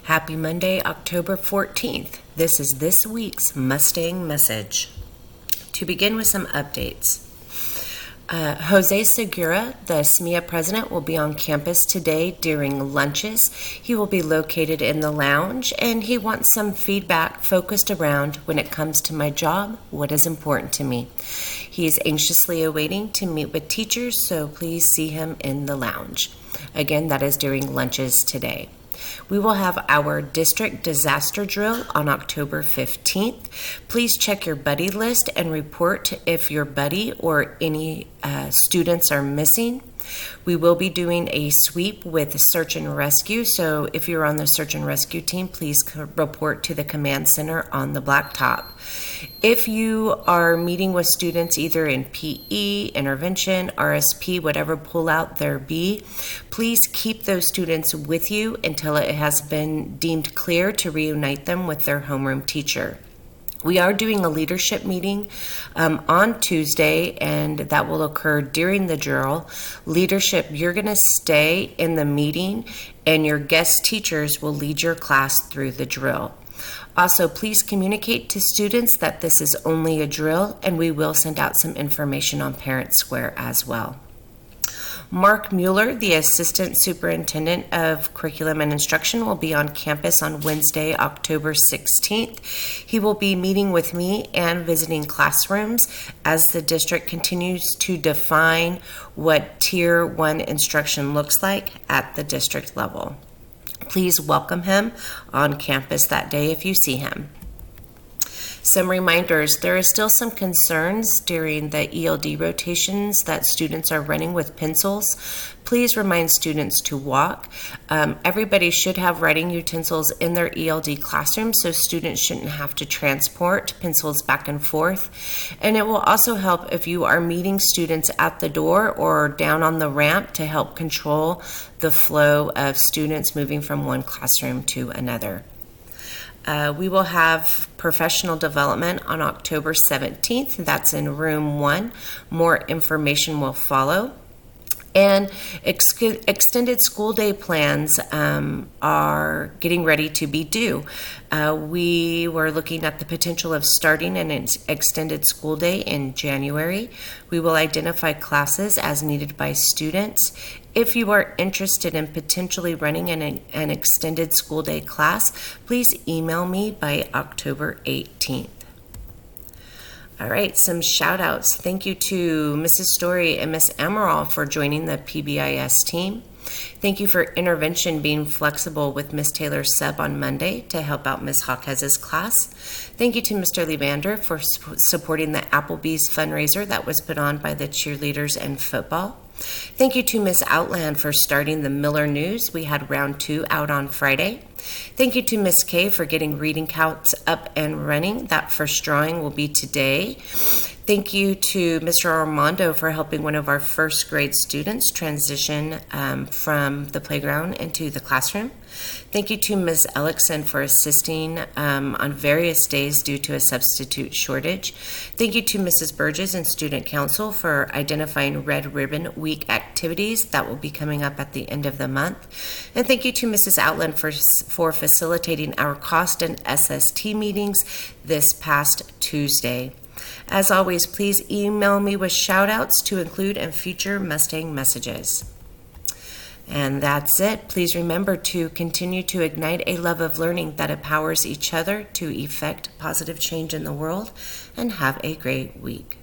Happy Monday, October 14th. This is this week's Mustang Message. To begin with some updates. Jose Segura, the SMEA president, will be on campus today during lunches. He will be located in the lounge, and he wants some feedback focused around when it comes to my job, what is important to me. He is anxiously awaiting to meet with teachers, so please see him in the lounge. Again, that is during lunches today. We will have our district disaster drill on October 15th. Please check your buddy list and report if your buddy or any students are missing. We will be doing a sweep with search and rescue, so if you're on the search and rescue team, please report to the command center on the blacktop. If you are meeting with students either in PE, intervention, RSP, whatever pullout there be, please keep those students with you until it has been deemed clear to reunite them with their homeroom teacher. We are doing a leadership meeting on Tuesday, and that will occur during the drill. Leadership, you're going to stay in the meeting, and your guest teachers will lead your class through the drill. Also, please communicate to students that this is only a drill, and we will send out some information on Parent Square as well. Mark Mueller, the Assistant Superintendent of Curriculum and Instruction, will be on campus on Wednesday, October 16th. He will be meeting with me and visiting classrooms as the district continues to define what Tier 1 instruction looks like at the district level. Please welcome him on campus that day if you see him. Some reminders, there is still some concerns during the ELD rotations that students are running with pencils. Please remind students to walk. Everybody should have writing utensils in their ELD classroom, so students shouldn't have to transport pencils back and forth. And it will also help if you are meeting students at the door or down on the ramp to help control the flow of students moving from one classroom to another. We will have professional development on October 17th. That's in room 1. More information will follow. And extended school day plans are getting ready to be due. We were looking at the potential of starting an extended school day in January. We will identify classes as needed by students. If you are interested in potentially running an extended school day class, please email me by October 18th. All right, some shout outs. Thank you to Mrs. Story and Miss Amaral for joining the PBIS team. Thank you for intervention being flexible with Miss Taylor's sub on Monday to help out Miss Hawkes's class. Thank you to Mr. Levander for supporting the Applebee's fundraiser that was put on by the cheerleaders and football. Thank you to Miss Outland for starting the Miller News. We had round 2 out on Friday. Thank you to Miss Kay for getting reading counts up and running. That first drawing will be today. Thank you to Mr. Armando for helping one of our first grade students transition from the playground into the classroom. Thank you to Ms. Ellickson for assisting on various days due to a substitute shortage. Thank you to Mrs. Burgess and Student Council for identifying Red Ribbon Week activities that will be coming up at the end of the month. And thank you to Mrs. Outland for facilitating our cost and SST meetings this past Tuesday. As always, please email me with shout outs to include in future Mustang messages. And that's it. Please remember to continue to ignite a love of learning that empowers each other to effect positive change in the world, and have a great week.